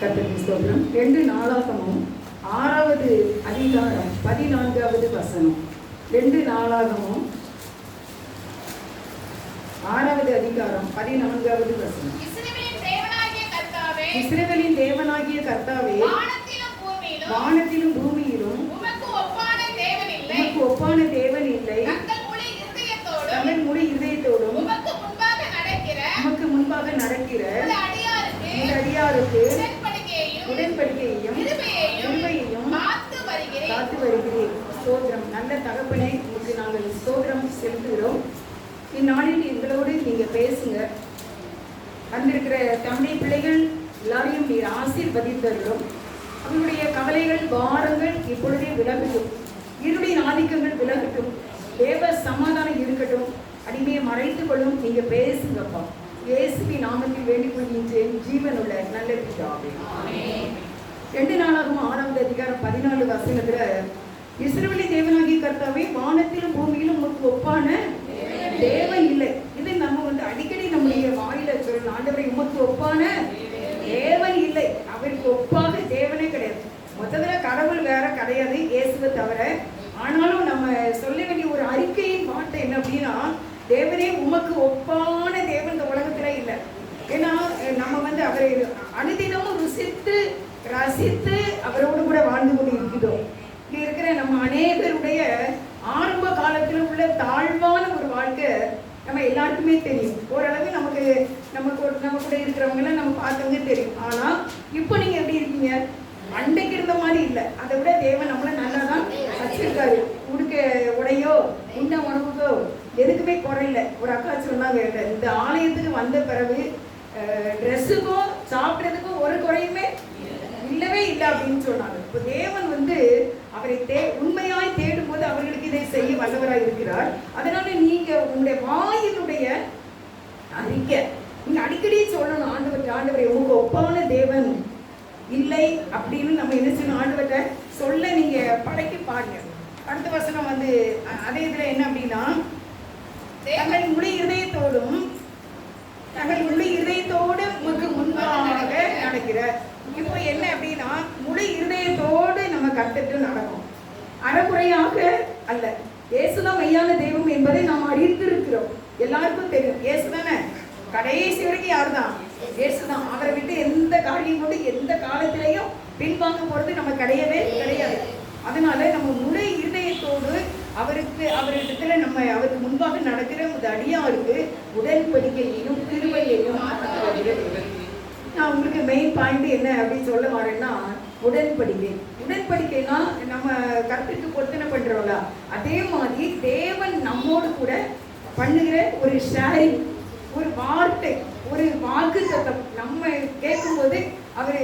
கர்த்தருக்கு ஸ்தோத்திரம். 2 நாளாகமும் 6வது அதிகாரம் 14வது வசனம். 2 நாளாகமும் 6வது அதிகாரம் 14வது வசனம். இஸ்ரவேலின் தேவனாகிய கர்த்தாவே, வானத்திலும் பூமியிலும் உமக்கு ஒப்பான தேவன் இல்லை. தங்கள் முழு இதயத்தோடும் உமக்கு முன்பாக நடக்கிற அடியாருக்கு உடன்படிக்கையையும் கிருபையையும் காத்து வருகிறேன். ஸ்தோத்திரம். நல்ல தகப்பனே, உங்களுக்கு நாங்கள் ஸ்தோத்திரம் செலுத்துகிறோம். இந்நாளில் எங்களோடு நீங்கள் பேசுங்க. வந்திருக்கிற தமிழ் பிள்ளைகள் எல்லாரையும் நீர் ஆசீர்வதித்தருளும். அவர்களுடைய கவலைகள் பாரங்கள் இப்பொழுதே விலகட்டும். இருளின் ஆதிக்கங்கள் விலகட்டும். தேவ சமாதானம் இருக்கட்டும். அடிமையை மறைத்துக் கொள்ளும். நீங்க பேசுங்கப்பா. இயேசுவின் நாமத்தில் வேண்டிக் கொள்கின்றேன் ஜீவனுள்ள நல்ல பிதாவே. 2 நாளாகமும் 6வது அதிகாரம் 14 வசனத்துல, இஸ்ரவேலின் தேவனாகிய கர்த்தாவே, வானத்திலும் பூமியிலும் உமக்கு ஒப்பான தேவன் இல்லை. இது நம்ம அடிக்கடி நம்முடைய வாயில சொல்லணும். ஆண்டவரை, உமக்கு ஒப்பான தேவன் இல்லை. அவருக்கு ஒப்பாக தேவனே கிடையாது. மொத்தத்துல கடவுள் வேற கிடையாது, இயேசுவை தவிர. ஆனாலும் நம்ம சொல்ல வேண்டிய ஒரு அறிக்கையின் வார்த்தை என்ன அப்படின்னா, தேவனே உமக்கு ஒப்பான தேவன் இந்த உலகத்துல இல்லை. ஏன்னா நம்ம அவரை அனுதினமும் ருசித்து ரசித்து அவரோடு கூட வாழ்ந்து கொண்டு இருக்கிறோம். இங்க இருக்கிற நம்ம அநேகருடைய ஆரம்ப காலத்துல உள்ள தாழ்வான ஒரு வாழ்க்கை நம்ம எல்லாருக்குமே தெரியும். ஓரளவு நம்ம கூட இருக்கிறவங்க எல்லாம் நம்ம பார்த்தவங்க தெரியும். ஆனா இப்போ நீங்க எப்படி இருக்கீங்க? அன்றைக்கு இருந்த மாதிரி இல்லை. அதை விட தேவன் நம்மள நல்லா தான் வச்சிருக்காரு. உடுக்க உடையோ உண்ண உணவுக்கோ எதுக்குமே குறையில. ஒரு அக்கா சொன்னாங்க, இந்த ஆலயத்துக்கு வந்த பிறகு ட்ரெஸ்ஸுக்கும் சாப்பிட்றதுக்கும் ஒரு குறையுமே இல்லவே இல்லை அப்படின்னு சொன்னாங்க. இப்போ தேவன் அவரை உண்மையாய் தேடும் போது அவர்களுக்கு இதை செய்ய வல்லவராய் இருக்கிறார். அதனால நீங்க உங்களுடைய வாயினுடைய அறிக்கை நீங்க அடிக்கடி சொல்லணும், ஆண்டவரை உங்க ஒப்பான தேவன் இல்லை அப்படின்னு நம்ம என்ன செய்யணும்? ஆண்டவர்கிட்ட சொல்ல நீங்க படைக்கு பாருங்க. அடுத்த வசனம் அதே இதுல என்ன அப்படின்னா, தங்கள் முழு இருதயத்தோடு உமக்கு முன்பாக நடக்கிற. இப்போ என்ன அப்படின்னா, முழு இருதயத்தோடு நம்ம கற்றுட்டு நடக்கும். அறகுறையாக அல்ல. இயேசுதான் மெய்யான தெய்வம் என்பதை நாம் அறிந்திருக்கிறோம். எல்லாருக்கும் தெரியும். இயேசுதானே கடைசி வரைக்கும் யார் தான்? இயேசுதான். அவரை விட்டு எந்த காரியம் கொண்டு எந்த காலத்திலையும் பின்வாங்க போறது நம்ம கிடையவே கிடையாது. அதனால நம்ம முழு இருதயத்தோடு அவரிடத்துல நம்ம அவருக்கு முன்பாக நடக்கிற ஒரு அடியாருக்கு உடன்படிக்கையையும் கிருபையையும். நான் உங்களுக்கு மெயின் பாயிண்ட் என்ன அப்படின்னு சொல்ல வரேன்னா, உடன்படிக்கைனா நம்ம கருத்துக்கு பொருத்தனை பண்றோம்ல, அதே மாதிரி தேவன் நம்மோடு கூட பண்ணுகிற ஒரு ஷேரிங், ஒரு வார்த்தை, ஒரு வாக்கு தத்தம். நம்ம கேட்கும்போது அவரு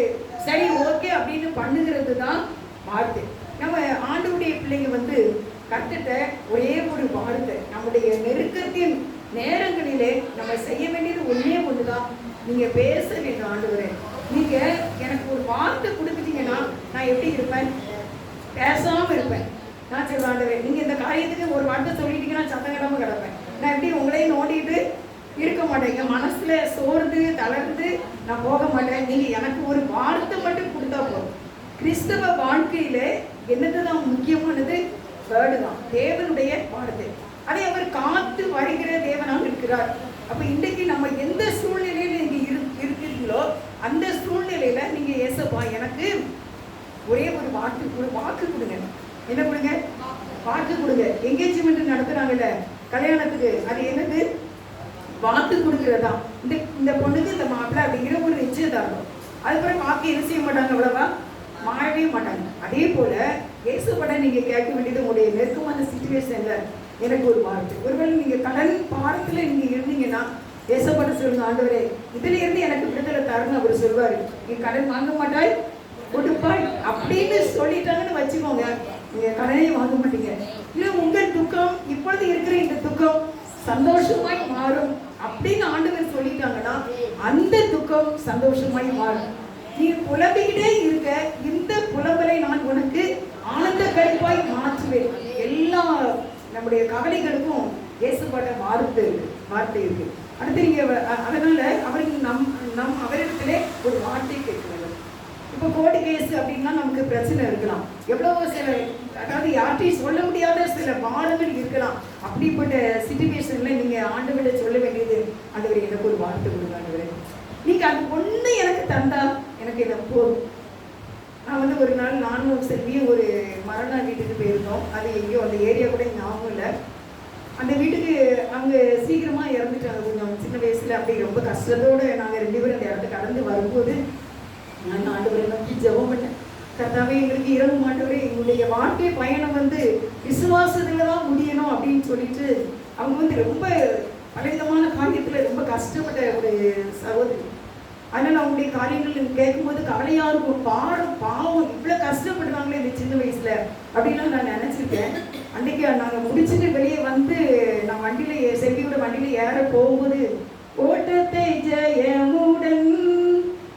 சரி ஓகே அப்படின்னு பண்ணுகிறது தான் வார்த்தை. நம்ம ஆண்டவருடைய பிள்ளைங்க கற்றுட்ட ஒரே ஒரு வார்த்தை. நம்முடைய நெருக்கத்தின் நேரங்களிலே நம்ம செய்ய வேண்டியது ஒண்ணுதான். நீங்க பேச வேண்டும். ஆண்டவரே, நீங்க எனக்கு ஒரு வார்த்தை கொடுத்துட்டீங்கன்னா நான் எப்படி இருப்பேன்? பேசாம இருப்பேன். நான் சொல்லுவேன், ஆண்டவரே நீங்க இந்த காரியத்துக்கு ஒரு வார்த்தை சொல்லிட்டீங்கன்னா சத்தம் கிடாம கிடப்பேன். நான் எப்படி உங்களையும் நோண்டிட்டு இருக்க மாட்டேன். என் மனசுல சோர்ந்து தளர்ந்து நான் போக மாட்டேன். நீங்க எனக்கு ஒரு வார்த்தை மட்டும் கொடுத்தா போதும். கிறிஸ்தவ வாழ்க்கையில என்னதுதான் முக்கியமானது? வேர்டு தான், தேவனுடைய வார்த்தை. அதை அவர் காத்து வருகிற தேவனாக இருக்கிறார். அப்ப இன்றைக்கு நம்ம எந்த சூழ்நிலையில நீங்க இருக்கிறீங்களோ அந்த சூழ்நிலையில நீங்க ஏசப்பா எனக்கு ஒரே ஒரு வாக்கு கொடுங்க. என்ன கொடுங்க? வாக்கு கொடுங்க. எங்கேஜ்மெண்ட் நடத்துறாங்கல்ல கல்யாணத்துக்கு, அது என்னது? வாக்கு கொடுக்கிறதா. இந்த பொண்ணுக்கு இந்த மாப்பிள்ளை அப்படிங்கிற ஒரு நிச்சயதார்த்தம். அதுக்கப்புறம் வாக்கு என்ன செய்ய மாட்டாங்க, அவ்வளவா மாறவே மாட்டாங்க. அதே போல இயேசுபட நீங்க கேட்க வேண்டியது உங்களுடைய நெருக்கமான சிச்சுவேஷன்ல எனக்கு ஒரு வார்த்தை. ஒருவேளை நீங்க கடன் பாடத்துல நீங்க இருந்தீங்கன்னா இயேசுபட சொல்லுங்க, ஆண்டவரே இதுல இருந்து எனக்கு விடுதலை தரணும். அவர் சொல்வாரு, நீ கடன் வாங்க மாட்டாய் கொடுப்பாய் அப்படின்னு சொல்லிட்டாங்கன்னு வச்சுக்கோங்க, நீங்க கடனே வாங்க மாட்டீங்க. இது உங்கள் துக்கம், இப்பொழுது இருக்கிற இந்த துக்கம் சந்தோஷமாய் மாறும் அப்படின்னு ஆண்டவர் சொல்லிட்டாங்கன்னா அந்த துக்கம் சந்தோஷமாய் மாறும். நீ புலம்பிக்கிட்டே இருக்க, இந்த புலம்பலை நான் உனக்கு ஆனந்த கழிப்பாய் மாற்றுவேன். எல்லா நம்முடைய கவலைகளுக்கும் இயேசுபட வார்த்தை இருக்கு. அடுத்து நீங்க அதனால அவருக்கு அவரிடத்திலே ஒரு வார்த்தை கேட்க வேண்டும். கோர்ட்டு கேஸ் அப்படின்னா நமக்கு பிரச்சனை இருக்கலாம், எவ்வளவோ சில அதாவது யார்ட்டையும் சொல்ல முடியாத சில பாடங்கள் இருக்கலாம். அப்படிப்பட்ட சிச்சுவேஷன்ல நீங்க ஆண்டவரை சொல்ல வேண்டியது, ஆண்டவரே எனக்கு ஒரு வார்த்தை கொடுங்க ஆண்டவரே, நீங்க அது ஒண்ணு எனக்கு தந்தா எனக்கு இதை போதும். நான் வந்து ஒரு நாள் நானும் செல்வியும் ஒரு மரண வீட்டுக்கு போயிருந்தோம். அது எங்கேயோ அந்த ஏரியா கூட ஞாபகம் இல்லை. அந்த வீட்டுக்கு அவங்க சீக்கிரமா இறந்துட்டாங்க, கொஞ்சம் சின்ன வயசுல. அப்படி ரொம்ப கஷ்டத்தோடு நாங்கள் 2 பேரும் அந்த இடத்த கடந்து வரும்போது நான் ஆண்டவரை நோக்கி ஜெபம் பண்ணேன். கர்த்தாவே எங்களுக்கு இரவு ஆண்டவரே, எங்களுடைய வாழ்க்கை பயணம் வந்து விசுவாசத்துல தான் முடியணும் அப்படின்னு சொல்லிட்டு அவங்க வந்து ரொம்ப பலவிதமான காரியத்துல ரொம்ப கஷ்டப்பட்ட ஒரு சகோதரி. அதனால அவங்களுடைய காரியங்கள் கேட்கும்போது கவலையா இருக்கும். பாவம் இவ்வளவு கஷ்டப்படுறாங்களே இந்த சின்ன வயசுல அப்படின்லாம் நான் நினைச்சிருக்கேன். அன்னைக்கு நாங்கள் முடிச்சுட்டு வெளியே வந்து நான் வண்டியில செல்வியோட வண்டியில ஏற போகும்போது, ஓட்டத்தை ஜெயமுடன்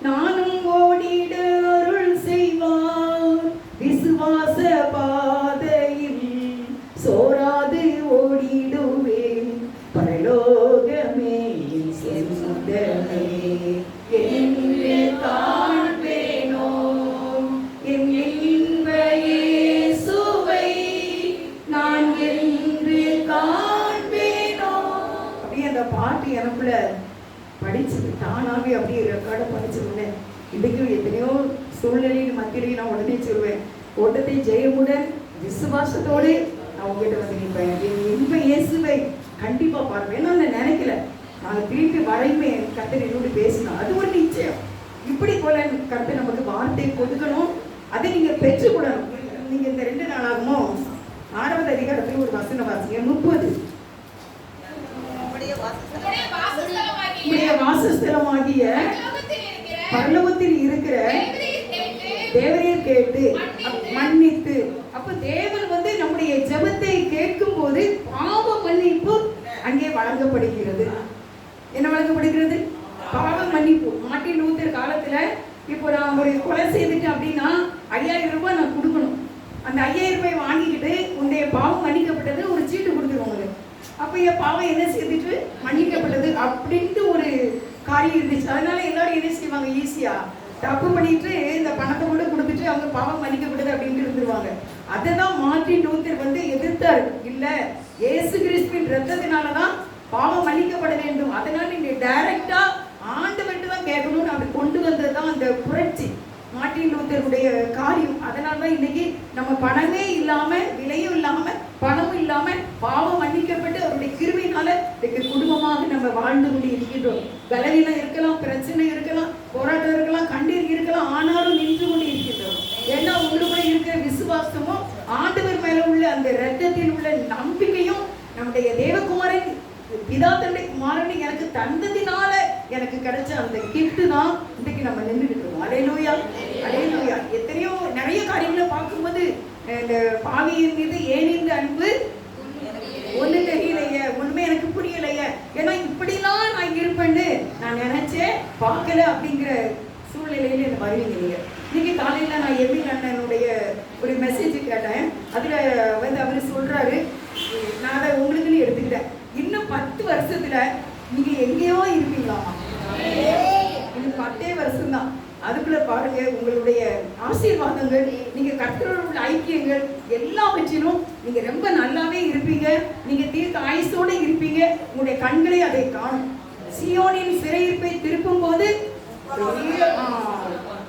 நானும் ஓடிட அருள் செய்வார், விசுவாச பாதையில் சோராது ஓடிடுவேன், பரலோகமே செல்லுதமே என்று காண்பேனோ என் இன்ப இயேசுவை நான் என்று காண்பேனோ. அப்படியே அந்த பாட்டு எனக்குள்ள படிச்சு தானாவே அப்படியே ரெக்கார்டை படிச்சிருந்தேன். இன்றைக்கும் எத்தனையோ சூழ்நிலையின் மத்தியிலையும் நான் உடனே சொல்லுவேன், ஓட்டத்தை ஜெயமுடன் விசுவாசத்தோடு நான் உங்ககிட்ட வந்து நிற்பேன், என் இன்ப இயேசுவை கண்டிப்பா பாருவேன். நான் நினைக்கல நாங்கள் திருப்பி வரையுமே கர்த்தர் என்னோடு பேசணும், அது ஒரு நிச்சயம். இப்படி போல கர்த்தர் நமக்கு வார்த்தை கொடுக்கணும், அதை நீங்க பெற்றுக்கொள்ளணும். நீங்க இந்த 2 நாளாகுமோ 6வது அதிகாரத்தில் ஒரு வசனம் வாசிங்க, 30. வாசஸ்தலமாகிய பரலோகத்தில் இருக்கிற தேவரையை கேட்டு மன்னித்து. அப்ப தேவன் வந்து நம்முடைய ஜெபத்தை கேட்கும் போது பாவ மன்னிப்பு அங்கே வழங்கப்படுகிறது. என்ன வழங்கப்படுகிறது? பாவ மன்னிப்பு. மார்ட்டின் லூத்தர் காலத்துல இப்போ நான் ஒரு கொலை செய்துட்டேன் அப்படின்னா 5000 ரூபாய் நான் கொடுக்கணும். அந்த 5000 ரூபாய் வாங்கிக்கிட்டு உன்னுடைய பாவம் மன்னிக்கப்பட்டது ஒரு சீட்டு கொடுத்துருவாங்க. அப்ப என் பாவம் என்ன செய்துட்டு மன்னிக்கப்பட்டது அப்படின்ட்டு ஒரு காரியம் இருந்துச்சு. அதனால எல்லாரும் என்ன செய்வாங்க, ஈஸியா தப்பு பண்ணிட்டு இந்த பணத்தை கூட கொடுத்துட்டு அவங்க பாவம் மன்னிக்கப்பட்டது அப்படின்ட்டு இருந்துருவாங்க. அதை தான் மார்ட்டின் லூத்தர் வந்து எதிர்த்தார். இல்ல, இயேசு கிறிஸ்துவின் ரத்தத்தினாலதான் பாவம் மன்னிக்கப்பட வேண்டும், அதனால நீங்க டைரக்டா ஆண்டவர்கிட்ட தான் கேட்கணும்னு அப்படி கொண்டு வந்ததுதான் அந்த புரட்சி, மார்ட்டின் லூத்தருடைய காரியம். அதனாலதான் இன்னைக்கு நம்ம பணமே இல்லாம, விலையும் இல்லாம, பணமும் இல்லாம பாவம் மன்னிக்கப்பட்டு அவருடைய கிருபையினால குடும்பமாக நம்ம வாழ்ந்து கொண்டு இருக்கின்றோம். பலவீனம் இருக்கலாம், பிரச்சனை இருக்கலாம், போராட்டம் இருக்கலாம், கண்ணீர் இருக்கலாம், ஆனாலும் நின்று கொண்டு இருக்கின்றோம். ஏன்னா உங்களுக்குள்ள இருக்கிற விசுவாசமும் ஆண்டவர் மேல உள்ள அந்த இரத்தத்தில் உள்ள நம்பிக்கையும் நம்முடைய தேவகுமாரன் பிதா தன்னுடைய குமாரனை எனக்கு தந்ததினால எனக்கு கிடைச்ச அந்த கிஃப்ட் தான் இன்னைக்கு நம்ம நின்றுட்டு இருக்கோம். அல்லேலூயா, அல்லேலூயா. எத்தனையோ நிறைய காரியங்களை பார்க்கும்போது இந்த பாவியின் மீது ஏன் இந்த அன்பு ஒண்ணு தெரியலையே, ஒண்ணுமே எனக்கு புரியலையே, ஏன்னா இப்படிலாம் நான் இருப்பேன்னு நான் நினைச்சேன், பார்க்கல அப்படிங்கிற சூழ்நிலையில என்ன வருவீங்க நீங்க. இன்னைக்கு காலையில நான் எமில் அண்ணனுடைய ஒரு மெசேஜ் கேட்டேன். அதுல வந்து அவரு சொல்றாரு, நான் அதை உங்களுக்குன்னு எடுத்துக்கிட்டேன், இன்னும் 10 வருஷத்துல நீங்க எங்கேயோ இருப்பீங்களாமா. இன்னும் 10 வருஷம் தான். அதுக்குள்ள பாருங்க, உங்களுடைய ஆசீர்வாதங்கள், நீங்க கர்த்தரோட உள்ள ஐக்கியங்கள் எல்லாவற்றிலும் நீங்க ரொம்ப நல்லாவே இருப்பீங்க. நீங்க தீர்க்க ஆயுசோட இருப்பீங்க. உங்களுடைய கண்களை அதை காணும். சியோனின் சிறையிருப்பை திருப்பும் போது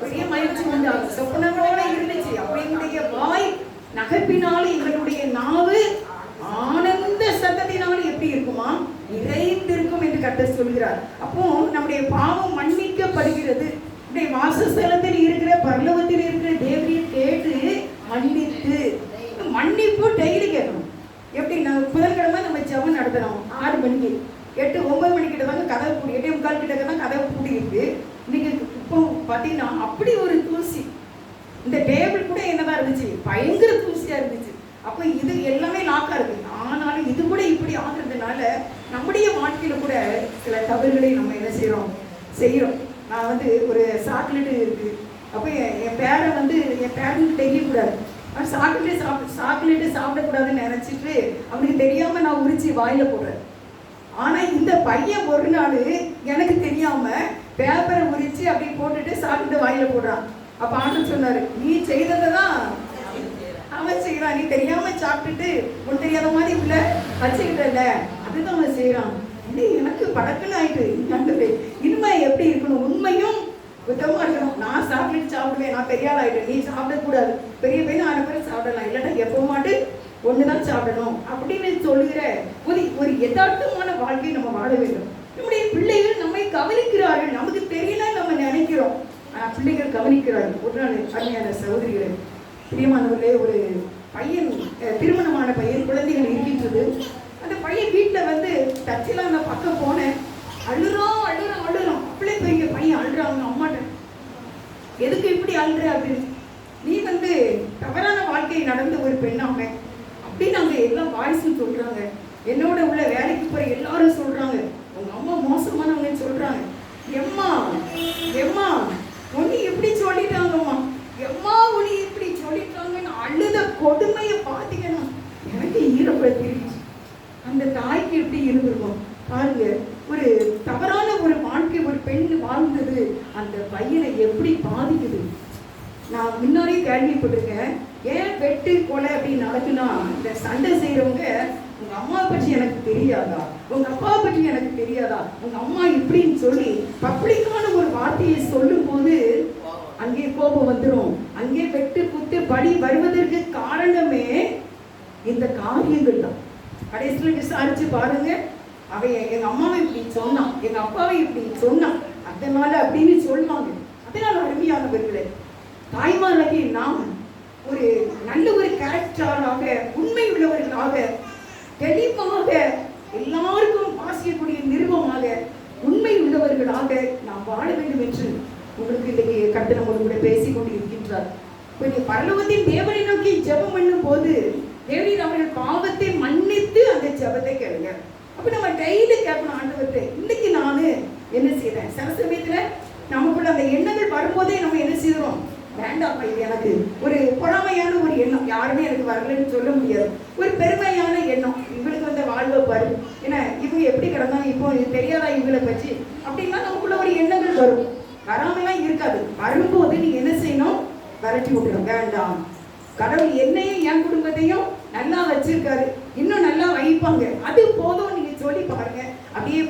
பெரிய மகிழ்ச்சி உண்டாகும். சொப்பனங்களோட இருந்துச்சு. அப்படினுடைய வாய் நகைப்பினாலும் எங்களுடைய நாவு ஆனந்த சத்தத்தினாலும் எப்படி இருக்குமா, நிறைந்திருக்கும் என்று கர்த்தர் சொல்கிறார். அப்போ நம்முடைய பாவம் மன்னிக்கப்படுகிறது. வாசஸ்தலத்தில் இருக்கிற பரலோகத்தில் இருக்கிற தேவரையை கேட்டு மன்னித்து. மன்னிப்பு டெய்லி கேட்கணும். எப்படி நான் புதன்கிழமை நம்ம ஜெபம் நடத்தணும் 6 மணிக்கு, 8, 9 மணிக்கிட்ட தாங்க கதவை பூட்டி, 8:45 கிட்ட தான் கதவை பூட்டி இருக்கு. இன்னைக்கு இப்போ பார்த்தீங்கன்னா அப்படி ஒரு தூசி, இந்த டேபிள் கூட என்னதான் இருந்துச்சு, பயங்கர தூசியா இருந்துச்சு. அப்போ இது எல்லாமே லாக்கா இருக்கு. ஆனாலும் இது கூட இப்படி ஆகுறதுனால நம்முடைய வாழ்க்கையில கூட சில தவறுகளை நம்ம என்ன செய்யறோம். நான் வந்து ஒரு சாக்லேட்டு இருக்கு. அப்போ என் பேரை வந்து என் பேரனுக்கு தெரியக்கூடாது. அவன் சாக்லேட்டு சாப்பிடக்கூடாதுன்னு நினைச்சிட்டு அவனுக்கு தெரியாம நான் உரிச்சு வாயில போடுறேன். ஆனா இந்த பையன் ஒரு நாள் எனக்கு தெரியாம பேப்பரை உரிச்சு அப்படி போட்டுட்டு சாப்பிட்டு வாயில போடுறான். அப்ப ஆண்டவர் சொன்னாரு, நீ செய்ததை தான் அவன் செய்யறான். நீ தெரியாம சாப்பிட்டுட்டு உன் தெரியாத மாதிரி உள்ள வச்சுக்கிட்டல, அதுதான் அவன் செய்யறான். எனக்கு படக்குன்னு ஆயிட்டு. இனிமே எப்படி இருக்கணும், உண்மையும் சுத்தமா இருக்கணும். நான் சாக்லேட் சாப்பிடுவேன், நான் பெரிய ஆள் ஆயிட்டேன், நீ சாப்பிடக்கூடாது. பெரிய பையன் 6 பேர் சாப்பிடலாம், இல்லைன்னா எப்போ மாட்டு ஒண்ணுதான் சாப்பிடணும் அப்படின்னு சொல்லுகிற ஒரு யதார்த்தமான வாழ்க்கையை நம்ம வாழ வேண்டும். நம்முடைய பிள்ளைகள் நம்மை கவனிக்கிறார்கள், நமக்கு தெரியல நம்ம நினைக்கிறோம், பிள்ளைகள் கவனிக்கிறார்கள். ஒரு நாள் அருமையான சகோதரிகளே, பிரியமானவர்களே, ஒரு பையன், திருமணமான பையன், குழந்தைகள் இருக்கின்றது. அந்த பையன் வீட்டில் வந்து தச்சிலாம் அந்த பக்கம் போனேன், அழுறோம். அப்படியே போய் பையன் அழுறாங்க அம்மாட்ட, எதுக்கு இப்படி அழுற அப்படின்னு. நீ வந்து தவறான வாழ்க்கை நடந்த ஒரு பெண்ணாம அப்படின்னு அவங்க எல்லாம் வாய்ஸும் சொல்றாங்க. என்னோட உள்ள வேலைக்கு போற எல்லாரும் சொல்றாங்க, உங்க அம்மா மோசமானவங்கன்னு சொல்றாங்க. எம்மா உன்னை எப்படி சொல்லிட்டாங்கம்மா, எம்மா உன்னை இப்படி சொல்லிட்டாங்கன்னு அழுத கொடுமையை பார்த்தீங்கன்னா எனக்கு ஈரப்படுத்திருச்சு. அந்த தாய்க்கு எப்படி இருந்திருக்கும் பாருங்க. ஒரு தவறான ஒரு வாழ்க்கை ஒரு பெண் வாழ்ந்தது அந்த பையனை எப்படி பாதிக்குது. நான் முன்னாடி கேள்விப்பட்டிருக்கேன், ஏன் வெட்டு கொலை அப்படின்னு நடக்குன்னா, இந்த சண்டை செய்யறவங்க உங்க அம்மா பற்றி எனக்கு தெரியாதா, உங்க அப்பா பற்றி எனக்கு தெரியாதா, உங்க அம்மா இப்படின்னு சொல்லி பப்ளிக்கான ஒரு வார்த்தையை சொல்லும் போது அங்கே கோபம் வந்துடும். அங்கே வெட்டு குத்து படி வருவதற்கு காரணமே இந்த காரியங்கள் தான். கடைசியில் விசாரிச்சு பாருங்க, அவன் எங்க அம்மாவை இப்படி சொன்னான், எங்க அப்பாவை இப்படி சொன்னான், அதனால அப்படின்னு சொல்லுவாங்க. அதனால அருமையானவர்களே, தாய்மாராகி நாம் ஒரு நல்ல ஒரு கேரக்டராக, உண்மை உள்ளவர்களாக, தெளிவாக, எல்லாருக்கும் வாசிக்கக்கூடிய நிருபமாக, உண்மை உள்ளவர்களாக நாம் வாழ வேண்டும் என்று உங்களுக்கு இன்றைக்கு கர்த்தர் நம்மோடு கூட பேசிக் கொண்டு இருக்கின்றார். கொஞ்சம் பரலோகத்தின் தேவனை நோக்கி ஜெபம் பண்ணும் போது தேவன் அவர்கள் பாவத்தை மன்னித்து அந்த ஜெபத்தை கேளுங்க. அப்ப நம்ம டெய்லி கேட்கணும், ஆண்டவர்கிட்ட இன்னைக்கு நான் என்ன செய்யறேன். சில சமயத்துல நமக்குள்ள அந்த எண்ணங்கள் வரும்போதே நம்ம என்ன செய்யறோம், வேண்டாம் இது எனக்கு ஒரு பொறாமையான ஒரு எண்ணம், யாருமே எனக்கு வரலன்னு சொல்ல முடியாது. ஒரு பெருமையான எண்ணம், இவங்களுக்கு வந்து வாழ்வை பாரு, ஏன்னா இவங்க எப்படி கிடந்தாங்க, இப்போ தெரியாதா இவங்களை பற்றி அப்படின்னா நமக்குள்ள ஒரு எண்ணங்கள் வரும். வராமலாம் இருக்காது. வரும்போது நீங்க என்ன செய்யணும், விரட்டி விட்டுடும். வேண்டாம், கடவுள் என்னையும் என் குடும்பத்தையும் நல்லா வச்சிருக்காரு, இன்னும் நல்லா வைப்பாங்க, அது போதும் நீங்க சொல்லி பாருங்க. அப்படியே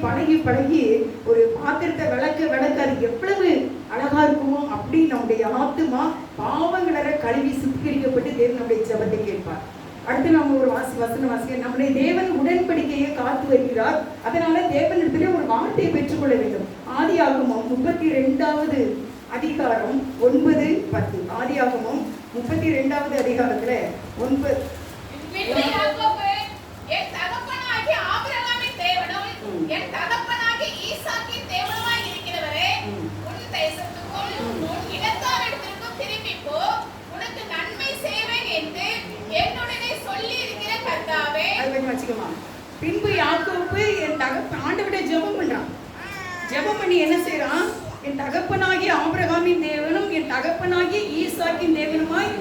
பழகி ஒரு பாத்திரத்தை விளக்க அது எவ்வளவு அழகா இருக்குமோ அப்படி நம்முடைய ஆத்துமா பாவங்கள கழுவி சுத்திகரிக்கப்பட்டு தேவன் நம்முடைய ஜெபத்தை கேட்பார். அடுத்து நம்ம ஒரு வசனம் வாசிக்க, நம்முடைய தேவன் உடன்படிக்கையை காத்து வருகிறார். அதனால தேவனிடத்திலே ஒரு வார்த்தையை பெற்றுக்கொள்ள வேண்டும். ஆதியாகமம் 32வது அதிகாரம் 9-10. ஆதியாகமம் 32வது அதிகாரத்துல 9. என் தகப்பனாகிய ஆபிரகாமின் தேவனும் என் தகப்பனாகிய ஈசாக்கின் தேவனுமாய் இருக்கிறவரே, உன் தேசத்துக்கும் உன் இனத்தாரிடத்திற்கும் திரும்பி போ, உனக்கு நன்மை செய்வேன் என்று என்னுடனே சொல்லி இருக்கிற கர்த்தாவே. அது வச்சுக்கோமா. பின்பு யாக்கோபு என் தகப்பன் ஆண்டவரை ஜெபம் பண்றான். ஜெபம் பண்ணி என்ன செய்யறான், என் தகப்பனாகிய ஆபிரகாமின் தேவனும் என் தகப்பனாகிய ஈசாக்கின் தேவனுமாய்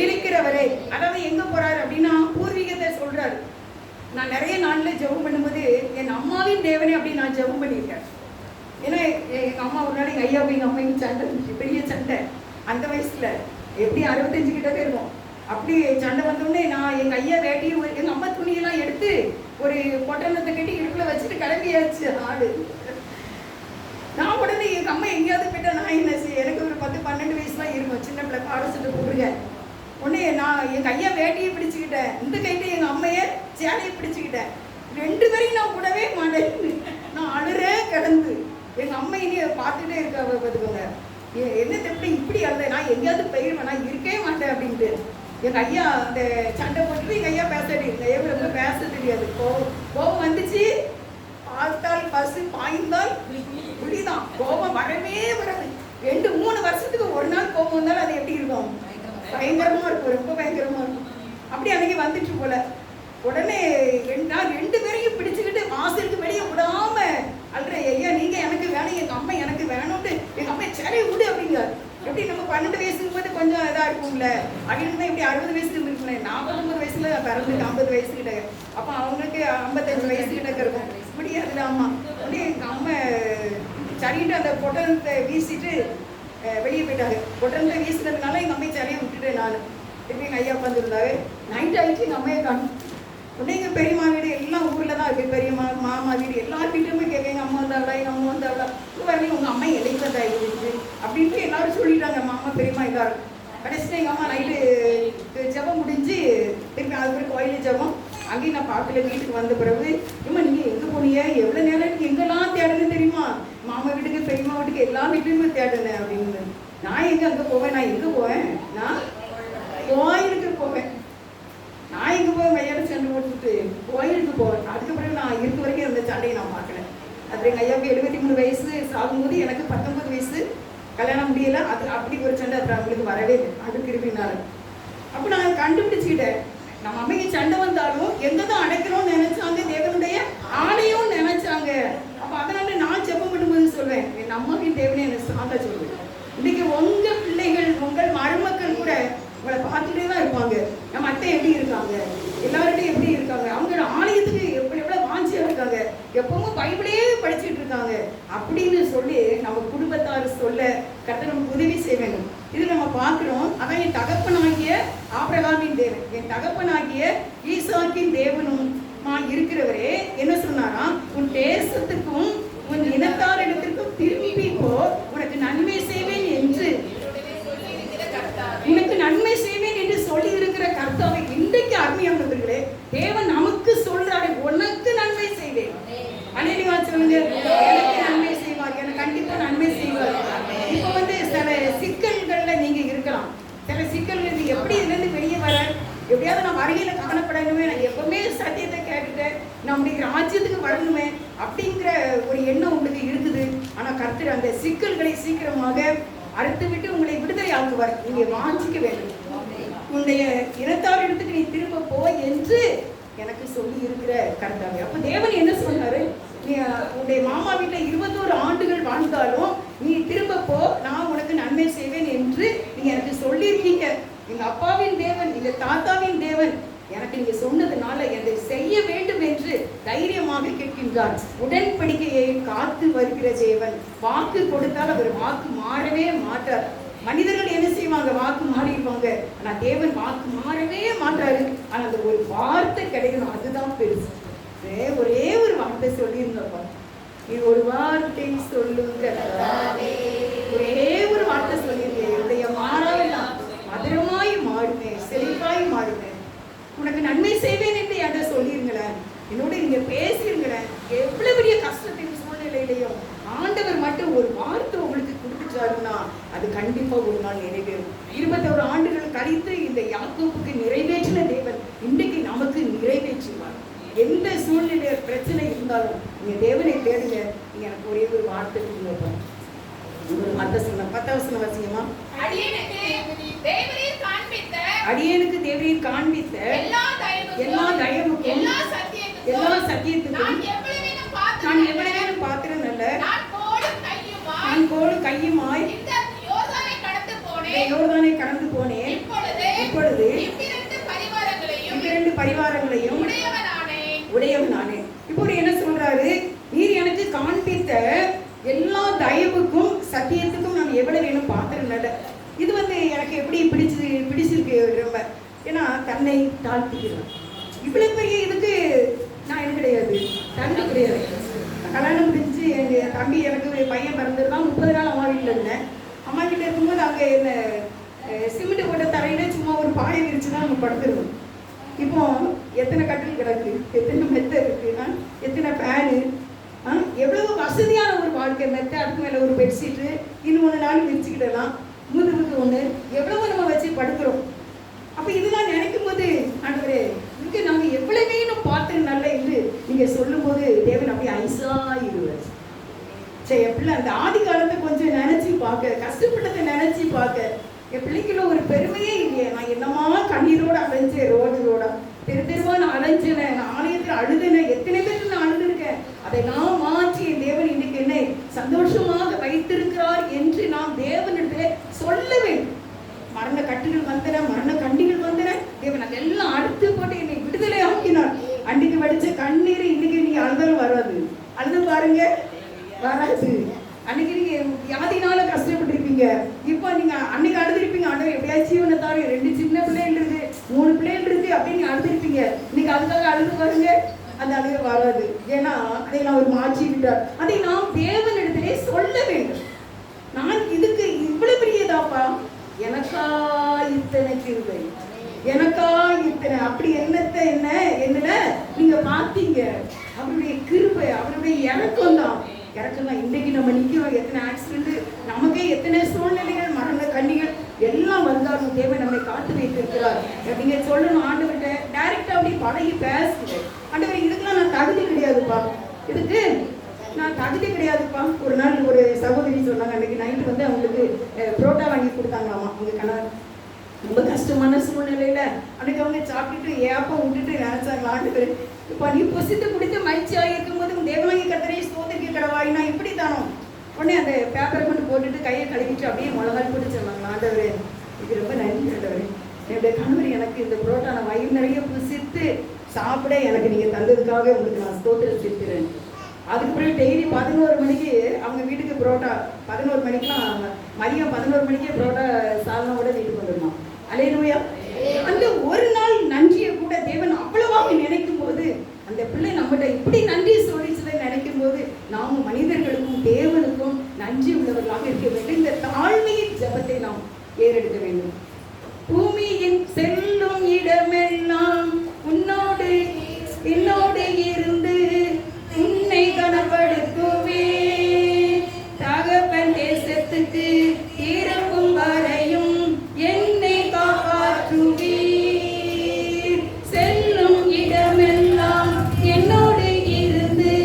இருக்கிறவரே. அதாவது எங்க போறாரு அப்படின்னா பூர்வீகத்தை சொல்றாரு. நான் நிறைய நாள்ல ஜெபம் பண்ணும்போது என் அம்மாவின் தேவனே அப்படின்னு நான் ஜெபம் பண்ணியிருக்கேன். ஏன்னா எங்க அம்மா ஒரு நாள் எங்க ஐயாவும் எங்க அம்மாவும் சண்டை, பெரிய சண்டை. அந்த வயசுல எப்படி 65 கிட்ட இருக்கும். அப்படி சண்டை வந்தோடனே நான் எங்க ஐயா வேட்டியும் எங்க அம்மா துணியெல்லாம் எடுத்து ஒரு பொட்டணத்தை கட்டி இடுப்புல வச்சுட்டு கிளம்பியாச்சு ஆடு. நான் உடனே எங்க அம்மா எங்கேயாவது போயிட்டா நான் என்ன செய்ய, எனக்கு ஒரு 10-12 வயசுலாம் இருக்கும், சின்ன பிள்ளை பாட சொல்லி கூப்பிடுங்க. உடனே நான் எங்க ஐயா வேட்டியை பிடிச்சுக்கிட்டேன், இந்த கைட்டு எங்க அம்மைய சேலையை பிடிச்சுக்கிட்டேன். 2 பேரையும் நான் விடவே மாட்டேன். நான் அழுறே கிடந்து எங்க அம்மா இனி பார்த்துட்டே இருக்கா பார்த்துக்கோங்க, என்ன எப்படி இப்படி அழுத, நான் எங்கேயாவது போயிடுவேன், நான் இருக்கவே மாட்டேன் அப்படின்ட்டு. எங்க ஐயா அந்த சண்டை போட்டுட்டு எங்க ஐயா பேசாடி, எங்க ஐயா ரொம்ப பேச தெரியாது. கோபம் வந்துச்சு, பார்த்தால் பசு பாய்ந்தால் புலிதான், கோபம் வரவே வராது. 2-3 வருஷத்துக்கு ஒரு நாள் கோபம் வந்தாலும் அது எப்படி இருக்கும், பயங்கரமா இருக்கும், ரொம்ப பயங்கரமா இருக்கும். அப்படி அன்னைக்கு வந்துட்டு போல. உடனே நான் 2 பேரையும் பிடிச்சுக்கிட்டு வாசலுக்கு வெளியே விடாம அல்றேன், ஐயா நீங்க எனக்கு வேணும், எங்க அம்மா எனக்கு வேணும்ட்டு எங்க அம்மா சரி விடு அப்படிங்க. எப்படி நம்ம 12 வயசுக்கு போது கொஞ்சம் இதா இருக்கும்ல, அப்படின்னு இப்படி 60 வயசுக்கு இருக்குல்ல, 49 வயசுல பிறந்து 50 வயசு கிட்ட, அப்ப அவங்களுக்கு 55 வயசு கிட்ட இருக்கும் முடியாதுல. அம்மா உடனே எங்க அம்மா சரிட்டு அந்த பொட்டலத்தை வீசிட்டு வெளியே போயிட்டாங்க. உடனே வீசுனதுனால எங்கள் அம்மையை சரியாக விட்டுட்டேன் நான். திருப்பி எங்கள் ஐயா உட்காந்துருந்தாரு. நைட் ஆகிடுச்சு, எங்கள் அம்மையை காணும். உடனே எங்கள் பெரியம்மா வீடு எல்லாம் ஊரில் தான் இருக்குது. பெரியம்மா மாமா வீடு எல்லார் வீட்டுமே கேட்க, எங்கள் அம்மா வந்தாவிடா, எங்கள் அம்மா வந்தாவிடா, வரலையும் உங்கள் அம்மா இலைக்கு தான் இருக்குது அப்படின்ட்டு எல்லாரும் சொல்லிட்டாங்க, மாமா பெரியம்மா எல்லாரும். கடைசியில் எங்கள் அம்மா நைட்டு ஜபம் முடிஞ்சு திருப்பி அதுக்கு கோயில் ஜபம். அங்கேயும் நான் பார்க்கல. வீட்டுக்கு வந்த பிறகு, இம்மா நீங்கள் எங்கே போனீங்க, எவ்வளோ நேரம் எனக்கு எங்கெல்லாம் தேடணும் தெரியுமா, மாமா வீட்டுக்கு பெரியம்மா வீட்டுக்கு எல்லா வீட்லையுமே தேடினேன் அப்படின்னு. நான் எங்கே அங்கே போவேன், நான் எங்கே போவேன், நான் கோயிலுக்கு போவேன். நான் எங்கே போவேன், கையால சண்டை போட்டுட்டு கோயிலுக்கு போவேன். அதுக்கு பிறகு நான் இருக்க வரைக்கும் அந்த சண்டையை நான் பார்க்கல. அது எங்கள் ஐயாவுக்கு 73 வயசு சாகும்போது எனக்கு 19 வயசு, கல்யாணம் முடியலை. அது அப்படி ஒரு சண்டை அப்புறம் அவங்களுக்கு வரவே இல்லை. அதுக்கு இருப்பினால அப்போ நான் கண்டுபிடிச்சிக்கிட்டேன், நம்ம அம்மைக்கு சண்டை வந்தாலும் எங்கே தான் அடைக்கிறோம்னு நினைச்சாங்க, தேவனுடைய ஆலயம் நினைச்சாங்க. அப்போ அதனால நான் ஜெபம் பண்ணும்போது சொல்வேன், என் அம்மாவின் தேவனே எனக்கு சாந்தா சொல்லுவேன். இன்னைக்கு உங்கள் பிள்ளைகள் உங்கள் மருமக்கள் கூட உங்களை பார்த்துட்டே தான் இருப்பாங்க. நம்ம அத்தை எப்படி இருக்காங்க, எல்லார்ட்டையும் எப்படி இருக்காங்க, அவங்களோட ஆலயத்துக்கு எவ்வளோ வாஞ்சியாக இருக்காங்க, எப்பவும் பைபிளே படிச்சுட்டு இருக்காங்க அப்படின்னு சொல்லி நம்ம குடும்பத்தார் சொல்ல கர்த்தர் நமக்கு உதவி செய்ய வேண்டும். இது நம்ம பார்க்குறோம். அதான் என் தகப்பனாகிய ஆபிரகாமின் தேவன், என் தகப்பனாகிய ஈசாக்கின் தேவனும் இருக்கிறவரே என்ன சொன்னாராம், உன் தேசத்துக்கும் உன் இனத்தாரிடத்திற்கும் திரும்பி போ, உனக்கு நன்மை செய்வேன் என்று, உனக்கு நன்மை செய்வேன் என்று சொல்லி இருக்கிற கர்த்தாவை இன்றைக்கு அருமையானவர்களே தேவன் நமக்கு சொல்றாரு, உனக்கு நன்மை செய்வேன். அநேகமா சொல்லுங்க, எனக்கு நன்மை செய்வார், எனக்கு கண்டிப்பா நன்மை செய்வார். இப்ப சில சிக்கல்கள்ல நீங்க இருக்கலாம். சில சிக்கல்கள் எப்படி இதுல இருந்து வெளியே வர, எப்படியாவது நான் வருகையில காணப்படணுமே, நான் எப்பவுமே சத்தியத்தை கேட்டுட்டேன், நம்முடைய ராஜ்யத்துக்கு வரணுமே அப்படிங்கிற ஒரு எண்ணம் உங்களுக்கு இருக்குது. ஆனா கர்த்தர் அந்த சிக்கல்களை சீக்கிரமாக அறுத்து விட்டு உங்களை விடுதலை ஆக்குவார். நீங்க வாஞ்சிக்க வேண்டும். உன்னுடைய இனத்தார் இடத்துக்கு நீ திரும்ப போ என்று எனக்கு சொல்லி இருக்கிற கர்த்தாவே. அப்ப தேவன் என்ன சொன்னாரு, நீ உன்னுடைய மாமா வீட்டில் 21 ஆண்டுகள் வாழ்ந்தாலும் நீ திரும்ப போ, நான் உனக்கு நன்மை செய்வேன் என்று நீங்க எனக்கு சொல்லியிருக்கீங்க. எங்க அப்பாவின் தேவன், எங்க தாத்தாவின் தேவன் எனக்கு நீங்க சொன்னதுனால எதை செய்ய வேண்டும் என்று தைரியமாக கேட்கின்றார். உடன்படிக்கையை காத்து வருகிற தேவன். வாக்கு கொடுத்தால் அவர் வாக்கு மாறவே மாட்டார். மனிதர்கள் என்ன செய்வாங்க, வாக்கு மாறிடுவாங்க. ஆனா தேவன் வாக்கு மாறவே மாட்டாரு. ஆனா அந்த ஒரு வார்த்தை கிடைக்கணும், அதுதான் பெருசு. ஒரே ஒரு வார்த்தை சொல்லியிருந்தப்பா, நீ ஒரு வார்த்தை சொல்லுங்க, ஒரே ஒரு வார்த்தை சொல்லியிருக்கேன், என்னுடைய மாறாவெல்லாம் மதுரமாய் மாறுவேன், செழிப்பாய் மாறுவேன், உனக்கு நன்மை செய்வேன் என்று அதை சொல்லிருங்களேன், என்னோட நீங்க பேசிருங்களேன். எவ்வளவு பெரிய கஷ்டத்தின் சூழ்நிலையிலையும் ஆண்டவர் மட்டும் ஒரு வார்த்தை உங்களுக்கு கொடுத்துட்டாருன்னா அது கண்டிப்பா ஒரு நாள் நிறைவேறும். 21 ஆண்டுகள் கழித்து இந்த யாக்கோபுக்கு நிறைவேற்றின தேவன் இன்றைக்கு நமக்கு நிறைவேற்றுவார். எந்த சூழ்நிலை பிரச்சனை இருந்தாலும் நீங்க தேவனை தேடுங்க. நீங்க எனக்கு ஒரே ஒரு வார்த்தை கொடுங்க. ஒரு வார்த்தை சொன்ன 10 வசனம் வாசிங்கம்மா. அடியேனுக்கு தேவரீர் காண்பித்த எல்லா தயவுக்கும் எல்லா சத்தியத்துக்கும் நான் எவ்வளவேனும் பாத்திரம் அல்ல, நான் கோலும் கையுமாய் யோர்தானை கடந்து போனேன். இப்பொழுது 2 பரிவாரங்களையும் உடையவனானே. இப்போ என்ன சொல்றாரு, நீர் எனக்கு காண்பித்த எல்லா தயவுக்கும் சத்தியத்துக்கும் நான் எவ்வளவு வேணும் பாத்திரம் நல்ல. இது எனக்கு எப்படி பிடிச்சிருக்கு ரொம்ப. ஏன்னா தன்னை தாழ்த்திக்கிறான். இவ்வளவு பெரிய இதுக்கு நான் என்ன கிடையாது, தகுதி கிடையாது. கல்யாணம் முடிஞ்சு எங்கள் தம்பி எனக்கு பையன் பிறந்ததுதான் 30 நாள் அம்மா வீட்டில் இருந்தேன். அம்மா வீட்டில் இருக்கும்போது அங்கே என்ன சிமெண்ட் போட்ட தரையில சும்மா ஒரு பாயை விரிச்சு தான் நம்ம படுத்துருவோம். இப்போ எத்தனை கட்டில் கிடக்கு, எத்தனை மெத்தை இருக்கு, எத்தனை ஃபேனு, எவ்வளவு வசதியான ஒரு வாழ்க்கை. மெத்தை, அதுக்கு மேலே ஒரு பெட்ஷீட்டு, இன்னும் 1 நாள் விரிச்சுக்கிடலாம், முதுகுக்கு ஒன்று, எவ்வளவோ நம்ம வச்சு படுக்கிறோம். அப்போ இதெல்லாம் நினைக்கும் போது ஆண்டவரே இங்கே நாங்கள் எவ்வளவே நம்ம பார்த்து நல்ல என்று நீங்கள் சொல்லும்போது தேவன் அப்படியே ஐசாயிடுவார். சரி, என் பிள்ளை அந்த ஆதி காலத்தை கொஞ்சம் நினச்சி பார்க்க, கஷ்டப்பட்டதை நினச்சி பார்க்க, என் பிள்ளைக்குள்ள ஒரு பெருமையே இல்லையே. நான் என்னமா கண்ணீரோடு அலைஞ்சேன், ரோடா தெருவா நான் அலைஞ்சேன், நான் ஆலயத்தில் அழுதுனேன், எத்தனை பேருக்கு நான் அழுதுருக்கேன். அதை நான் மாற்றி என் தேவன் இன்னைக்கு என்னை சந்தோஷமாக வைத்திருக்கிறார் என்று நாம் தேவனிடத்திலே சொல்ல வேண்டும். மரண கட்டுகள் வந்தன, மரண கண்டிகள் வந்தன, தேவன் அதெல்லாம் அடுத்து போட்டு என்னை விடுதலை ஆக்கினார். அன்னைக்கு வடிச்ச கண்ணீர் இன்னைக்கு நீங்க அழுதாலும் வராது. அழுது பாருங்க, வராது. அன்னைக்கு நீங்க வியாதினால கஷ்டப்பட்டிருப்பீங்க, அழுதுருப்பீங்க. இப்போ நீங்க அன்னைக்கு அழுதுருப்பீங்க, ஆண்டவர் எப்படியாச்சும் இவனை தாரு, 2 சின்ன பிள்ளைகள் இருக்கு, 3 பிள்ளைகள் இருக்கு அப்படின்னு அழுதுருப்பீங்க. இன்னைக்கு அதுக்காக அழுது வருங்க, அந்த அழுகை வராது. ஏன்னா அதை நான் ஒரு மாற்றி விட்டார். அதை நாம் தேவனிடத்திலே சொல்ல வேண்டும். நான் இதுக்கு இவ்வளவு பெரியதாப்பா, எனக்கா இத்தனை கிருபை, எனக்கா இத்தனை, அப்படி என்னத்தை என்னல நீங்க பார்த்தீங்க. அவருடைய கிருபை, அவருடைய இறக்கம் தான். இன்னைக்கு நம்ம நிற்கிறோம். எத்தனை ஆக்சிடென்ட், நமக்கே எத்தனை சூழ்நிலைகள், மரண கண்ணிகள் எல்லாம் வந்தாலும் தேவன் நம்மை காத்து வைத்திருக்கிறார். நீங்க சொல்லணும் ஆண்டவர்கிட்ட டைரக்டா அப்படி பழகி பேசுங்க. ஆண்டவர் இதுக்கெல்லாம் நான் தகுதி கிடையாதுப்பா, இதுக்கு நான் தகுதி கிடையாதுப்பா. ஒரு நாள் ஒரு சகோதரி சொன்னாங்க, அன்னைக்கு நைட்டு வந்து அவங்களுக்கு புரோட்டா வாங்கி கொடுத்தாங்களாமா. அவங்க கணவர் ரொம்ப கஷ்டமான சூழ்நிலையில அன்னைக்கு அவங்க சாப்பிட்டுட்டு ஏப்பம் விட்டுட்டு நினைச்சாங்களா, ஆண்டவர் இப்போ நீ புசித்து குடித்து மகிழ்ச்சியாக இருக்கும்போது தேவனாகி கர்த்தரை ஸ்தோத்திரிக்க கடவாய், நான் இப்படி தானோ. உடனே அந்த பேப்பரை கொண்டு போட்டுட்டு கையை கழுவிட்டு அப்படியே மிளகாய் போட்டு சொன்னாங்களா, ஆண்டவர் இது ரொம்ப நன்றி ஆண்டவர், என்னுடைய கணவர் எனக்கு இந்த புரோட்டா நான் வயிறு நிறைய புசித்து சாப்பிட எனக்கு நீங்க தந்ததுக்காக உங்களுக்கு நான் ஸ்தோத்திரம் செலுத்துறேன். அதுக்கு பிறகு டெய்லி 11 மணிக்கு அவங்க வீட்டுக்கு புரோட்டா, 11 மணிக்கெலாம் மதியம் 11 மணிக்கே புரோட்டா சாதனோட வீட்டுக்கு வந்துடணும். அல்லேலூயா. அந்த ஒரு நாள் நன்றியை கூட தேவன் அவ்வளவாக நினைக்கும் போது, அந்த பிள்ளை நம்மகிட்ட இப்படி நன்றி சொல்லிச்சதை நினைக்கும் போது, நாம் மனிதர்களுக்கும் தேவனுக்கும் நன்றி உள்ளவர்களாக இருக்க வேண்டும். இந்த தாழ்மையின் ஜெபத்தை நாம் ஏறெடுக்க வேண்டும். பூமியின் செல்லும் இடமெல்லாம் உன்னோடு என்னோடு இருந்து உன்னை கனப்படுத்துவே, தகப்பன் தேசத்துக்கு திரும்பும் வரையும் என்னை காப்பாற்றுவே. செல்லும் இடமெல்லாம் என்னோடு இருந்து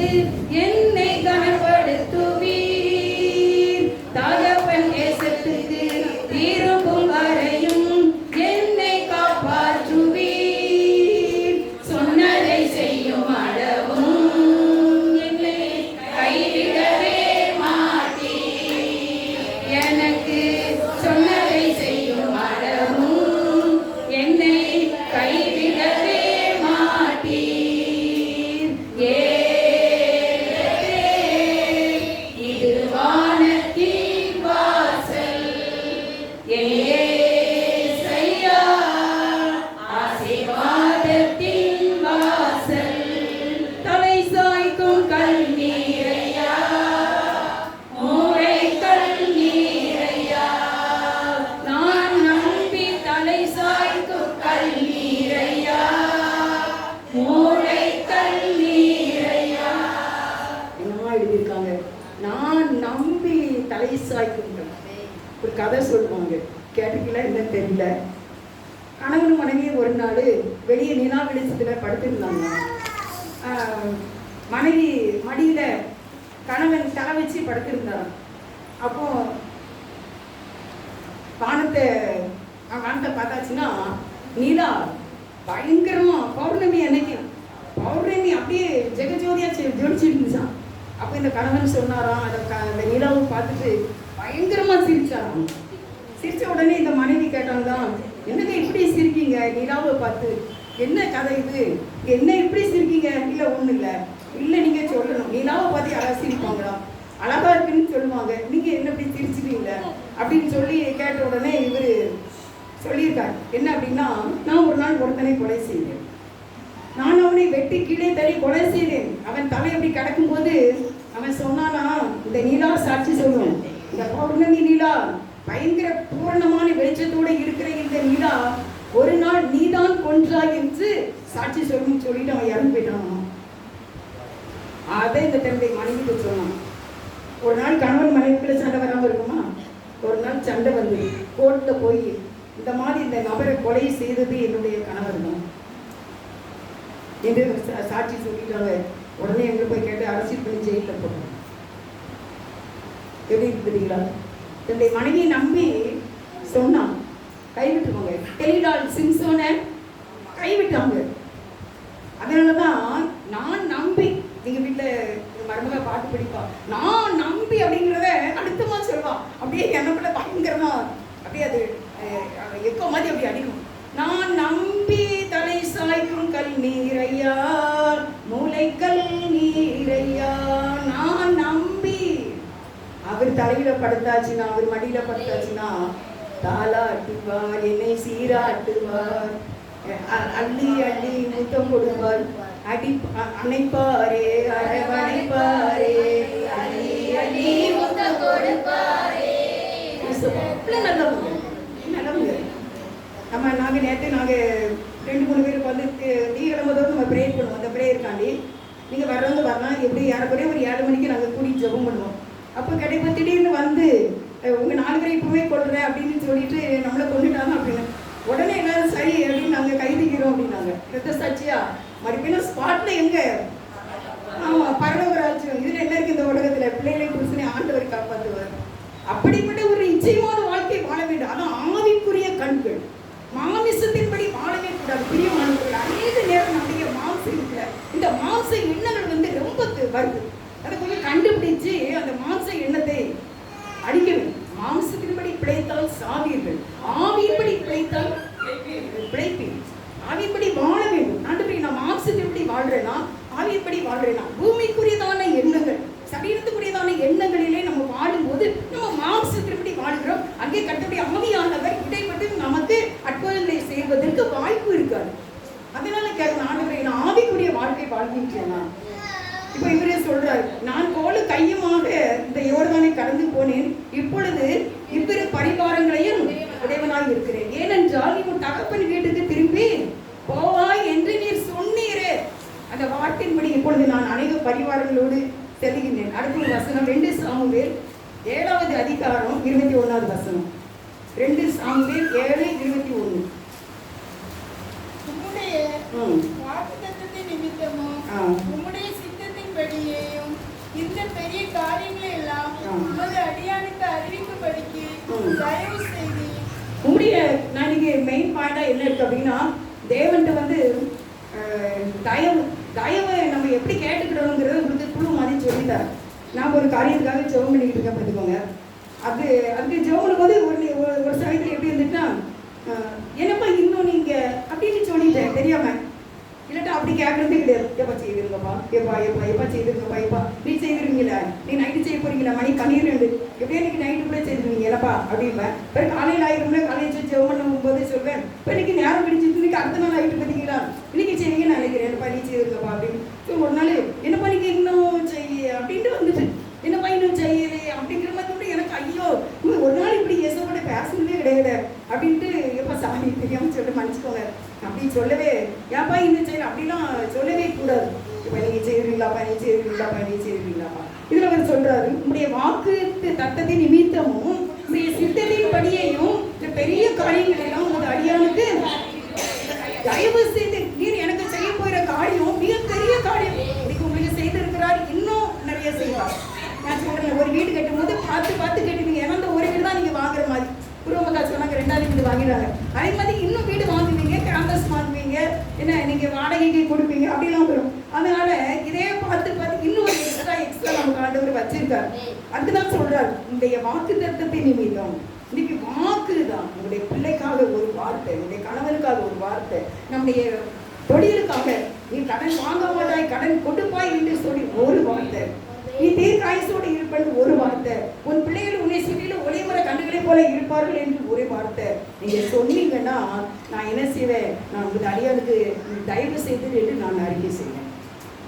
என்னை கனப்படுத்துவே, தகப்பன் தேசத்துக்கு திரும்பும் வரையும் என்னை காப்பாற்றுவே. சொன்னதை செய்யும் ஒரு கதை சொல்லுவாங்க, கேட்டுக்கல என்னன்னு தெரியல. கணவன் மனைவி ஒரு நாள் வெளியே நிலா வெளிச்சத்தில் படுத்திருந்தாங்க. மனைவி மடியில் கணவன் தலை வச்சு படுத்திருந்தாங்க. அப்போ வானத்தை பார்த்தாச்சுன்னா நிலா பயங்கரமா, பௌர்ணமி அன்னைக்கு பௌர்ணமி அப்படியே ஜெகஜோதியா ஜொலிச்சுட்டு இருந்துச்சான். அப்போ இந்த கணவன் சொன்னாராம், அந்த நிலாவை பார்த்துட்டு பயங்கரமா சிரிச்சாராம். சிரிச்ச உடனே இந்த மனைவி கேட்டாங்க, என்னங்க இப்படி சிரிக்கீங்க நிலாவை பார்த்து, என்ன கதை இது, என்ன இப்படி சிரிக்கீங்க? இல்லை ஒன்றும் இல்லை. இல்லை நீங்க சொல்லணும், நிலாவை பார்த்து யாராவது சிரிப்பாங்களா? அழகா இருக்குன்னு சொல்லுவாங்க, நீங்க என்ன இப்படி சிரிச்சிட்டீங்க அப்படின்னு சொல்லி கேட்ட உடனே இவர் சொல்லியிருக்காரு, என்ன அப்படின்னா, நான் ஒரு நாள் ஒருத்தனை கொலை செய்தேன், நான் அவனை வெட்டி கீழே தள்ளி கொலை செய்தேன். அவன் தலை அப்படி கிடக்கும்போது அவன் சொன்னானா, இந்த நிலா சாட்சி சொல்லும், இந்த பௌர்ணமி நிலா பயங்கர பூரணமான வெளிச்சத்தோடு இருக்கிற இந்த நிலா ஒரு நாள் நீதான் கொன்றாய் என்று சாட்சி சொல்லணும்னு சொல்லிட்டு அவன் இறந்து போயிட்டான். அதை இந்த தன்னுடைய மனைவிக்கு சொன்னான். ஒரு நாள் கணவன் மனைவிக்குள்ள சண்டை வராமல் இருக்குமா? ஒரு நாள் சண்டை வந்து கோர்ட்டில் போய், இந்த மாதிரி இந்த நபரை கொலை செய்தது என்னுடைய கணவர் தான் என்று சாட்சி சொல்லிட்டாங்க. உடனே எங்களை போய் கேட்டு அரசியல் பண்ணி ஜெயிலில் போட்டோம். எப்படி இருக்குதுங்களா? என்னுடைய மனைவியை நம்பி சொன்னான், கைவிட்டுருவாங்க. டெலிடால் சிம்சோனை கைவிட்டாங்க. அதனாலதான் நான் நம்பி, எங்க வீட்டில் மருமக பாட்டு பிடிப்பா, நான் நம்பி அப்படிங்கிறத அடுத்தமா சொல்லுவா. அப்படியே எனக்குள்ள பயங்கரமா அப்படியே அது எக்கோ மாதிரி அப்படி அடிக்கும். நான் நம்பி தலை சாய்க்கும் கல் நீரையா, மூளைக்கல் நீரையா, நான் நம்பி அவர் தலையில படுத்தாச்சுன்னா, அவர் மடியில படுத்தாச்சுன்னா, தாலாட்டுவார், என்னை சீராட்டுவார், அள்ளி அள்ளி முத்தம் கொடுப்பார், அணைப்பாரே அரவணைப்பாரே, அள்ளி அள்ளி முத்தம் கொடுப்பாரே. நல்லவங்க நல்லவங்க. நாங்கள் நேற்று நாங்கள் 2-3 பேருக்கு வந்து டீ கிளம்பும்போது நம்ம ப்ரேயர் பண்ணுவோம். அந்த ப்ரேயருக்காண்டி நீங்கள் வர்றவங்க வரலாம். எப்படி யாருக்குறைய ஒரு 7 மணிக்கு நாங்கள் கூடி ஜெபம் பண்ணுவோம். அப்போ கிடைப்ப திடீர்னு வந்து உங்கள் 4 பேரை இப்போவே கொள்றேன் அப்படின்னு சொல்லிட்டு நம்மளை கொண்டுட்டாங்க அப்படின்னு உடனே எல்லாரும் சரி அப்படின்னு நாங்கள் கைதிக்கிறோம் அப்படின்னாங்க. ரத்த சாட்சியா மறுபடியும் ஸ்பாட்ல எங்க? ஆமாம், பரலோகராஜ்யம். இதில் என்ன இருக்கு? இந்த உலகத்தில் பிள்ளைகளை புருஷனை ஆண்டவர் காப்பாற்றுவார். அப்படிப்பட்ட ஒரு நிச்சயமான வாழ்க்கை வாழ வேண்டும். அதான் ஆவிக்குரிய கண்கள். மாமிசத்தின்படி வாழவே கூடாது. பிரியமானவர்கள், அநேக நேரம் நம்முடைய மாம்சம் இருக்கிற இந்த மாம்ச எண்ணங்கள் வந்து ரொம்ப வருது. அதை கொஞ்சம் கண்டுபிடிச்சு அந்த மாம்ச எண்ணத்தை அடிக்க வேண்டும். மாம்சத்தின்படி பிழைத்தால் சாவீர்கள், ஆவியின்படி பிழைத்தால் பிழைப்பீர்கள். ஆவியின்படி வாழ வேண்டும். நான் மாம்சத்தின்படி வாழ்றேன்னா, ஆவியின்படி வாழ்றேன்னா, பூமிக்குரியதான எண்ணங்கள், சரீரத்துக்குரியதான எண்ணங்களிலே நம்ம வாழும்போது நம்ம மாம்சத்தின்படி வாழ்கிறோம். அங்கே கட்டப்படி ஆவியானவர் இடைப்பட்டு நமக்கு அற்புதங்களை செய்வதற்கு வாய்ப்பு இருக்காது. அதனால ஆண்டவரை நான் ஆவிக்குரிய வாழ்க்கை வாழ்கின்றேனா? இப்ப இவரே சொல்றாரு, நான் கோலு கையுமாக இந்த யோர்தானை கடந்து போனேன், இப்பொழுது இவ்விரு பரிவாரங்களையும் உடையவனாய் இருக்கிறேன். ஏனென்றால் நீ உன் தகப்பன் வீட்டுக்கு திரும்பி போவாய் என்று நீர் சொன்னீரே. அந்த வார்த்தையின்படி இப்பொழுது நான் அநேக பரிவாரங்களோடு செல்கின்றேன். அடுத்த ஒரு வசனம் 2 சாமுவேல் 7வது அதிகாரம் 21வது வசனம். 2 சாமுவேல் 7:21. உம்முடைய வாக்குத்தத்தத்தின் நிமித்தமும் உம்முடைய சித்தத்தின்படியேயும் இந்த பெரிய காரியங்களை எல்லாம் உமது அடியானுக்கு அறிவிக்கும்படிக்கு தயவு செய்து. உம்முடைய நான் இங்கே மெயின் பாயிண்டா என்ன இருக்கு அப்படின்னா, தேவன்ட்டு வந்து தயவை நம்ம எப்படி கேட்டுக்கிடணுங்கிறத உங்களுக்கு குழு மாதிரி சொல்லிட்டார். நான் ஒரு காரியத்துக்காக ஜெபம் பண்ணிக்கிட்டு இருக்கேன் பார்த்துக்கோங்க. அதுக்கு ஜெபம் பண்ணும்போது ஒரு சமயத்தில் எப்படி இருந்துச்சுன்னா, என்னப்பா இன்னும் நீங்க அப்படின்னு சொல்லிட்டேன் தெரியாம. இல்லாட்டா அப்படி கேட்கறதே கிடையாது. எப்பா செய்திருங்கப்பா, எப்பா செய்திருங்கப்பா, எப்பா நீ செய்திருவீங்களா, நீ நைட்டு செய்ய போறீங்களா, மணி 12 எப்படியா இன்னைக்கு நைட்டு கூட செய்திருவீங்க இல்லப்பா அப்படின்பேன். இப்போ காலையில் ஆயிரும்ல, காலையில் ஜெபம் பண்ணும்போதே சொல்வேன், இப்போ இன்னைக்கு நேரம் பிடிச்சிட்டு இன்னைக்கு அடுத்த நாள் ஆகிட்டு பார்த்தீங்களா, இன்னைக்கு செய்வீங்கன்னு நினைக்கிறேன், என்னப்பா நீ செய்திருங்கப்பா அப்படின்னு. ஒரு நாள் என்னப்பா நீங்க இன்னும் செய்ய அப்படின்ட்டு வந்துட்டு, என்னப்பா இன்னும் செய்யலை அப்படிங்கிற மாதிரி கூட எனக்கு ஐயோ ஒரு நாள் இப்படி எசோட பேசணுமே கிடையாது அப்படின்ட்டு, எப்பா சாமி தெரியாமல் சொல்லிட்டு மன்னிச்சுக்கோங்க அப்படின்னு சொல்லவே, ஏப்பா இன்னும் செய்யல அப்படிலாம் சொல்லவே கூடாது. இப்போ நீங்கள் செய்வீங்களாப்பா, நீ செய்வீங்களாப்பா, நீ செய்வீங்களாப்பா. இதில் அவர் சொல்றாரு, உங்களுடைய வாக்கு தத்தத்தின் நிமித்தமும் உங்களுடைய சித்தத்தின் படியையும் இந்த பெரிய காரியங்கள் எல்லாம் உங்களோட அடியானுக்கு தயவு செய்து நீர் எனக்கு செய்ய போகிற காரியம் மிக பெரிய காரியம். இன்னைக்கு உங்களுக்கு செய்திருக்கிறார், இன்னும் நிறைய செய்வார். நான் சொல்றேன், ஒரு வீடு கட்டும் போது பார்த்து கட்டுவீங்க. ஏன்னா அந்த ஒரு வீடு தான் நீங்க வாங்குற மாதிரி. குடும்பக்கார சொன்னாங்க 2வது வீடு வாங்கிடுறாங்க. அதே மாதிரி இன்னும் வீடு வாங்குவீங்க, கேம்பஸ் வாங்குவீங்க, என்ன நீங்க வாடகைக்கு கொடுப்பீங்க, அப்படிலாம் வரும். அதனால இதே பார்த்து இன்னும் எக்ஸ்ட்ரா நமக்கு ஆண்டவர் வச்சிருக்காரு. அதுதான் சொல்றாரு, உங்களுடைய வாக்கு தத்தத்தை நிமித்தம். இன்னைக்கு வாக்கு தான் உங்களுடைய பிள்ளைக்காக ஒரு வார்த்தை, உங்களுடைய கணவனுக்காக ஒரு வார்த்தை, நம்முடைய தொழிலுக்காக நீ கடன் வாங்க மாட்டாய், கடன் கொடுப்பாய் என்று சொல்லி ஒரு வார்த்தை, நீ தீர்க்காயுசோடு இருப்பது ஒரு வார்த்தை, உன் பிள்ளைகள் உன்னை சுற்றிலும் ஒளிமர கண்ணுகளை போல இருப்பார்கள் என்று ஒரு வார்த்தை நீங்க சொன்னீங்கன்னா, நான் என்ன செய்வேன், நான் உங்களுக்கு அடியானுக்கு தயவு செய்து என்று நான் அறிக்கை செய்வேன்.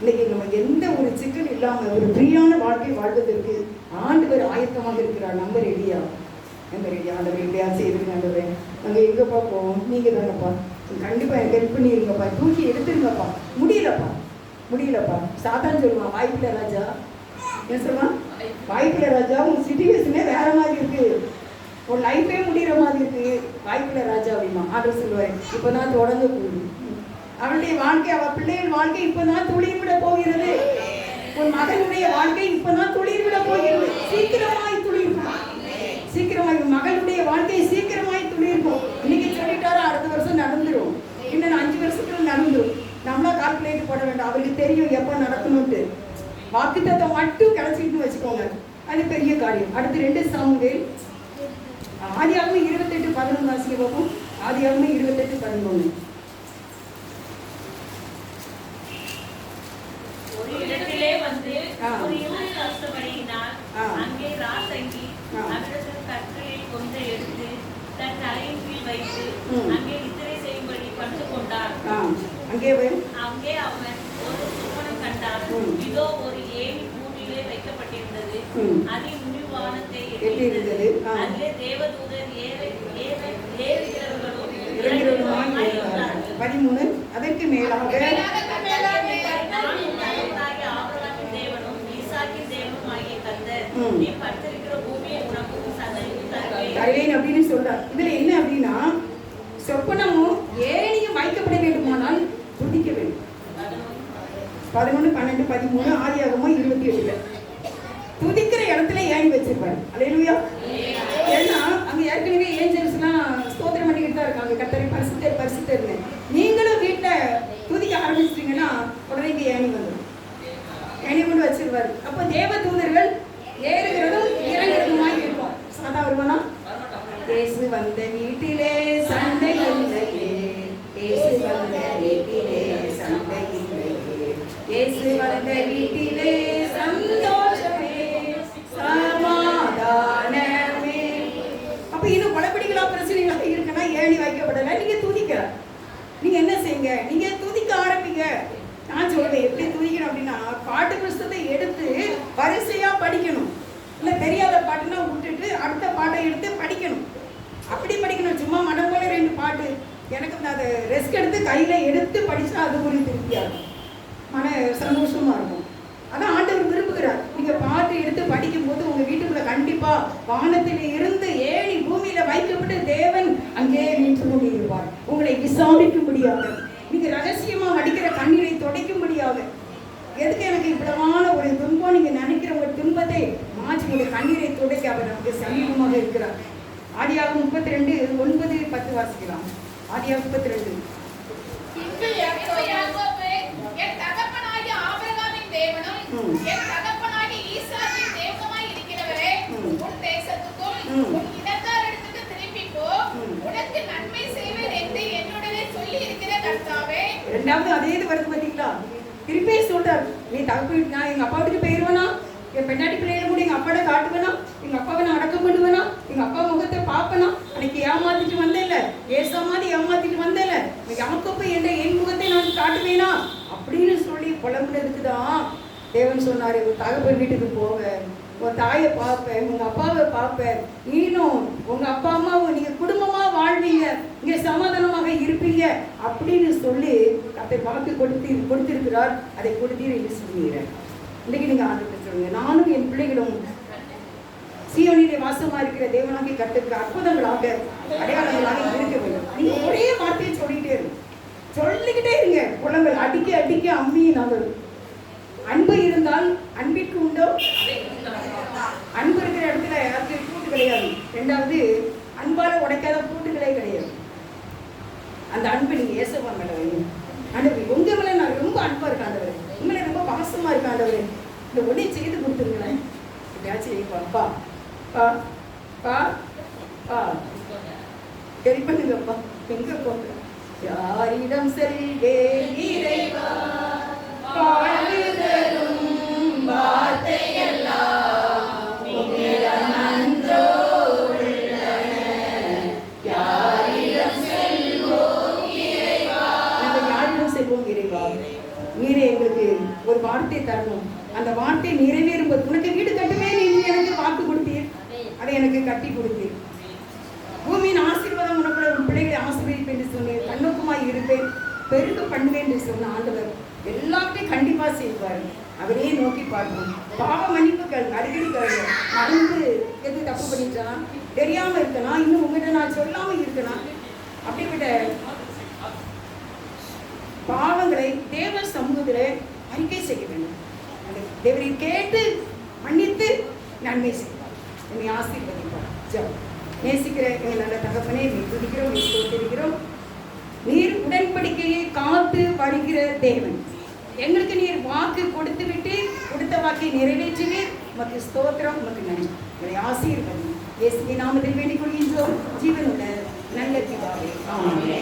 இன்னைக்கு நம்ம எந்த ஒரு சிக்கல் இல்லாம ஒரு ஃப்ரீயான வாழ்க்கை வாழ்வதற்கு ஆண்டவர் ஆயத்தமாக இருக்கிறார். நம்ம ரெடியா ஆண்டவர் எப்படியா செய்திருங்க ஆண்டவர், நாங்கள் எங்கப்பா போவோம், நீங்க தானப்பா, கண்டிப்பா எனக்கு ஹெல்ப் பண்ணிருங்கப்பா, தூக்கி எடுத்துருங்கப்பா, முடியலப்பா. சாத்தான் சொல்லுவான், வாய்ப்பில்லை ராஜா, என்ன சொல்லுவான், வாய்ப்பில்லை ராஜா, உன் சிச்சுவேஷனே வேற மாதிரி இருக்கு, உன் லைஃபே முடிகிற மாதிரி இருக்கு, வாய்ப்பில்லை ராஜா அப்படிமா. ஆண்டவர் சொல்லுவாரு, இப்பதான் தொடங்க போகுது அவளுடைய வாழ்க்கை, அவள் பிள்ளைகள் வாழ்க்கை இப்பதான் துளிர் விட போகிறது, உன் மகனுடைய வாழ்க்கை இப்பதான் துளிர் விட போகிறது, சீக்கிரமாய் துளிர்க்கும், சீக்கிரமாய் மகளுடைய வாழ்க்கை சீக்கிரமாய் துளிர்க்கும். இன்னைக்கு சொல்லிட்டாரா, அடுத்த வருஷம் நடந்துடும், இன்னும் 5 வருஷத்துல நடந்துடும். நம்மளா கால்குலேட் போட வேண்டாம், அவருக்கு தெரியும் எப்ப நடக்கணும்ட்டு. வாக்குத்தத்தம் மட்டும் கிடைச்சிட்டு வச்சுக்கோங்க, அது பெரிய காரியம். அடுத்து 2 சாமுவேல் ஆதியாகமம் 28:11 வாசிக்க பார்ப்போம். ஆதியாகமம் 28:11. ஒரு இடத்திலே வந்து ஒரு இருள் அஸ்தமனையினால் அங்கே ராசங்கி அவரிடத்தில் கற்களை கொஞ்சம் எடுத்து தன் தலையின் கீழ் வைத்து அங்கே நித்திரை செய்யும்படி படுத்து கொண்டார். அங்கே அவன் ஒரு சுவனம் கண்டான். இதோ ஒரு ஏணி பூமியிலே வைக்கப்பட்டிருந்தது. அதில் வானத்தை எட்டியிருந்தது. அதிலே தேவதூதர் ஏறுகிறவர்களும் இறங்குகிறவர்களுமாய் இருந்தார்கள். 13 அதற்கு மேலாக ஆபிரகாமின் தேவனும் ஈசாக்கின் தேவனும் ஆகிய கர்த்தர் நீ படுத்திருக்கிற பூமியை உனக்கும் சந்ததிக்கும் தருவேன் அப்படின்னு சொல்றார். இதுல என்ன அப்படின்னா சொப்பனமும் ஏணியும் வைக்கப்பட வேண்டுமானால் துதிக்க வேண்டும். 11, 12, 13 ஆதியாகமம் 28 துதிக்கிற இடத்துல ஏணி வச்சிருப்பாரு. அல்லேலூயா. ஏன்னா அங்க ஏற்கனவே ஏஞ்சல்ஸ்லாம் ஸ்தோத்திரம் பண்ணிக்கிட்டு தான் இருக்காங்க, கர்த்தரை பரிசுத்தர் பரிசுத்தர்னு. நீங்களும் வீட்டுல துதிக்க ஆரம்பிச்சிட்டீங்கன்னா உடனே இங்க ஏணி வந்துடும். ஏணி கொண்டு வச்சிருவாரு. அப்போ தேவ தூதர்கள் ஏறுகிறதும் இறங்குறதுமாய் இருக்கும். சாதா வருவானா? இயேசு வந்த வீட்டிலே சண்டை இல்லையே, இயேசு வந்த வீட்டிலே சண்டை இல்லையே, இயேசு வந்த வீட்டிலே சந்தோஷமே சமாதானமே. அப்ப இன்னும் பலபடிகளா பிரச்சனைகளாக இருக்குன்னா ஏணி வைக்கப்படல. நீங்க துதிக்கலாம். நீங்க என்ன செய்யுங்க? நீங்க துதிக்க ஆரம்பிங்க. நான் சொல்றேன் எப்படி துதிக்கணும் அப்படின்னா பாட்டு புஸ்தகத்தை எடுத்து வரிசையா படிக்கணும். இல்லை தெரியாத பாட்டுன்னா விட்டுட்டு அடுத்த பாட்டை எடுத்து படிக்கணும். அப்படி படிக்கணும். சும்மா மனம் போல 2 பாட்டு எனக்கு அதை ரெஸ்க் எடுத்து கையில் எடுத்து படித்தா அது ஒரு திருப்தியாக இருக்கும், மன சந்தோஷமாக இருக்கும். அதான் ஆண்டவர் விரும்புகிறார். நீங்கள் பாட்டு எடுத்து படிக்கும்போது உங்கள் வீட்டுக்குள்ள கண்டிப்பாக வானத்தில் இருந்து ஏணி பூமியில் வைக்கப்பட்டு தேவன் அங்கே நின்று கொண்டிருப்பார். உங்களை விசாரிக்கும்படியாக, நீங்கள் ரகசியமாக அடிக்கிற கண்ணீரை துடைக்கும்படியாக. எதுக்கு எனக்கு இவ்வளவான ஒரு துன்பம் நீங்கள் நினைக்கிற ஒரு துன்பத்தை மாற்றி உங்களுடைய கண்ணீரை துடைக்க அவர் நமக்கு சமீபமாக இருக்கிறார். ஆதியாகமம் 32, 9, 10 வாசிக்கலாம். ஆதியாகமம் 32. என் தகப்பனாகிய ஆபிரகாமின் தேவனும் என் தகப்பனாகிய ஈசாக்கின் தேவனுமாய் இருக்கிறவரே, உன் தேசத்துக்கும் உன் இடத்தாரிடத்துக்கு திரும்பி போ, உனக்கு நன்மை செய்வேன் என்று என்னுடனே சொல்லி இருக்கிற கர்த்தாவே. இரண்டாவது அதே இது வருது பார்த்தீங்களா? திருப்பி சொல்றார், நீ தகப்பு நான் எங்க அப்பா வீட்டுக்கு போயிருவேனா, என் பெண்ணாடி பிள்ளைகளை கூட எங்க அப்பாட காட்டுவேனா, எங்க அப்பாவை நான் அடக்கம் பண்ணுவேனா, எங்க அப்பா முகத்தை பார்ப்பனா, அன்னைக்கு ஏமாத்திட்டு வந்தேன்ல, ஏசா மாதிரி ஏமாத்திட்டு வந்தேன்ல, யாக்கோபு என்ற என் முகத்தை நான் காட்டுவேனா அப்படின்னு சொல்லி புலம்புனதுக்கு தான் தேவன் சொன்னாரு, உன் தகப்பன் வீட்டுக்கு போக, உன் தாயை பார்ப்பேன், உங்க அப்பாவை பார்ப்பேன், நீனும் உங்க அப்பா அம்மாவும் நீங்க குடும்பமா வாழ்வீங்க, இங்க சமாதானமாக இருப்பீங்க அப்படின்னு சொல்லி அதை வாக்கு கொடுத்திருக்கிறார். அதை கொடுத்தீர் என்று சொல்லுகிறேன். இன்னைக்கு நீங்க ஆண்டவர்கிட்ட சொல்லுங்க, நானும் என் பிள்ளைகளும் சீயோனிலே வாசமா இருக்கிற தேவனாகிய கர்த்தருக்கு அற்புதங்களாக அடையாளங்களாக இருக்க வேண்டும். நீங்க ஒரே வார்த்தையை சொல்லிக்கிட்டே இருங்க. குளங்கள் அடிக்க அடிக்க அம்மியும் நகரும். அன்பு இருந்தால் அன்பிற்கு உண்டோ? அன்பு இருக்கிற இடத்துல யாருக்கும் பூட்டு கிடையாது. 2வது அன்பால உடைக்காத பூட்டுகளே கிடையாது. அந்த அன்பு நீங்க ஏசவா மேல வைங்க. ஆண்டவர் உங்க மேல நான் ரொம்ப அன்பா இருக்கேன், ஆண்டவர் உங்களை ரொம்ப பாசமா இருக்கேன், ஆண்டவர் இந்த உடனே செய்து கொடுத்துருங்களேன். எப்படியாச்சும் செய்ப்பா பா பா பா பா சரி பண்ணுங்கப்பா. எங்க போங்க? யாரிடம் செல்வே இறைவா, வாழ்வுதரும் வார்த்தையெல்லாம் உம்மிடம் நன்றோ உள்ளன. யாரிடம் செல்வோம் இறைவா, நாங்கள் யாரிடம் செல்வோம் இறைவா? நீரே எங்களுக்கு ஒரு வார்த்தை தரணும். அந்த வார்த்தை நிறைவேறும் போது உனக்கு வீடு கட்டுமே நீ எனக்கு வாக்கு கொடுத்தீர், அதை எனக்கு கட்டி கொடுத்தீர். பூமியின் ஆசீர்வாதம் உனக்குள்ள உன் பிள்ளைகளை ஆசீர்வதிப்பேன் என்று சொன்னேன். கண்ணோக்கமாய் இருப்பேன், பெருக பண்ணுவேன் என்று சொன்ன ஆண்டவர் எல்லாத்தையும் கண்டிப்பா செய்வார். அவரே நோக்கி பார்க்கணும். பாவ மன்னிப்புகள் அடிக்கடி மறந்து எது தப்பு பண்ணிட்டா, தெரியாம இருக்கனா, இன்னும் உங்ககிட்ட நான் சொல்லாம இருக்கனா, அப்படிப்பட்ட பாவங்களை தேவ சமூகத்தில் அறிக்கை செய்ய வேண்டும். தேவரை கேட்டு மன்னித்து நன்மை செய்வார், என்னை ஆசீர்வதிப்பார். ஜெபம். நேசிக்கிற எங்கள் நல்ல தகப்பனே, நீ துதிக்கிறோம், நீ ஸ்தோத்திரிக்கிறோம். நீர் உடன்படிக்கையை காத்து வருகிற தேவன். எங்களுக்கு நீர் வாக்கு கொடுத்து விட்டு கொடுத்த வாக்கை நிறைவேற்றுவீர். உமக்கு ஸ்தோத்திரம், உமக்கு நன்றி. எங்களை ஆசீர்வதி. இயேசுவின் நாமத்தில் வேண்டிக் கொள்கின்றோம் ஜீவனுள்ள நல்ல பிதாவே. ஆமென்.